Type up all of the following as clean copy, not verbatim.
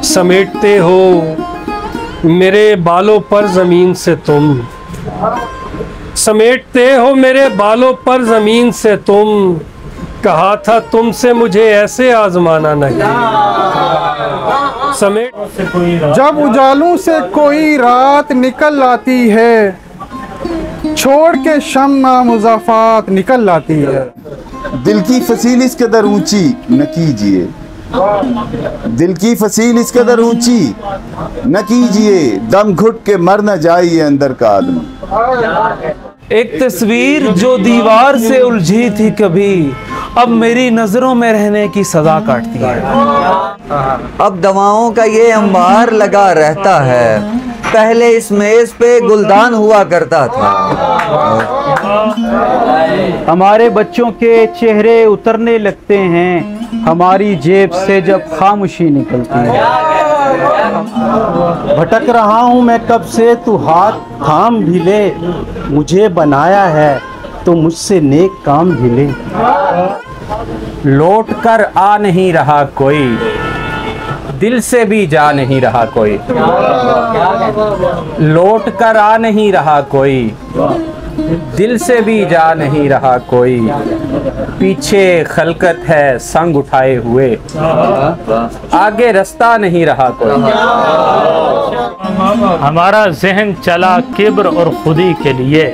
समेटते हो मेरे बालों पर ज़मीन से तुम, समेटते हो मेरे बालों पर ज़मीन से तुम, कहा था तुमसे मुझे ऐसे आजमाना नहीं। समेट जब उजालों से कोई रात निकल आती है, छोड़ के शम्मा मुज़ाफ़ात निकल आती है। दिल की फसील इस कदर ऊंची न कीजिए, दिल की फसील इस कदर ऊंची न कीजिए, दम घुट के मर न जाइए अंदर का आदमी। एक तस्वीर जो दीवार से उलझी थी कभी, अब मेरी नजरों में रहने की सजा काटती है। अब दवाओं का ये अंबार लगा रहता है, पहले इस मेज पे गुलदान हुआ करता था। हमारे बच्चों के चेहरे उतरने लगते हैं हमारी जेब से जब खामोशी निकलती है। भटक रहा हूँ मैं कब से, तू हाथ थाम भी ले, मुझे बनाया है तो मुझसे नेक काम भी ले। लौट कर आ नहीं रहा कोई, दिल से भी जा नहीं रहा कोई, लौट कर आ नहीं रहा कोई, दिल से भी जा नहीं रहा कोई, पीछे खलकत है संग उठाए हुए, आगे रास्ता नहीं रहा कोई। हमारा जहन चला किब्र और खुदी के लिए,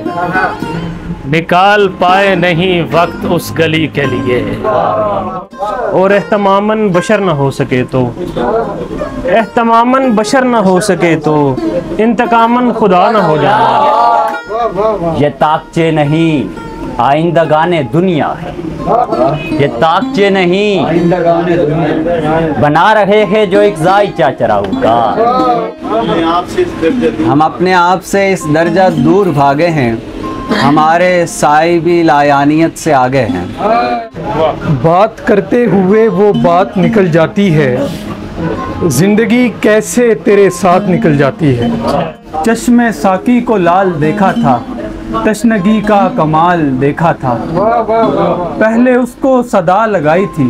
निकाल पाए नहीं वक्त उस गली के लिए। और एहतमामन बशर न हो सके तो, एहतमामन बशर न हो सके तो, इंतकामन खुदा न हो जाना। ये ताकचे नहीं आइंदगाने दुनिया है, ये ताकचे नहीं बना रहे हैं जो एक जायचा चराऊ का। हम अपने आप से इस दर्जा दूर भागे हैं, हमारे साई भी लायानियत से आगे हैं। बात करते हुए वो बात निकल जाती है, जिंदगी कैसे तेरे साथ निकल जाती है। चश्मे साकी को लाल देखा था, तशनगी का कमाल देखा था, पहले उसको सदा लगाई थी,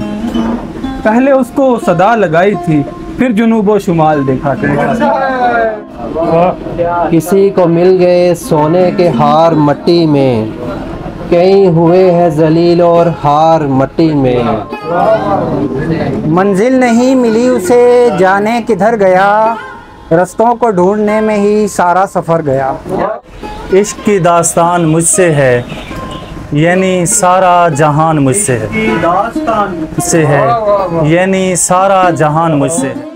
पहले उसको सदा लगाई थी, फिर जुनूबो शुमाल देखा था। किसी को मिल गए सोने के हार मट्टी में, कई हुए हैं जलील और हार मट्टी में। मंजिल नहीं मिली उसे जाने किधर गया, रस्तों को ढूंढने में ही सारा सफ़र गया। इश्क की दास्तान मुझसे है, यानी सारा जहान मुझसे है, मुझसे है यानी सारा जहान मुझसे है।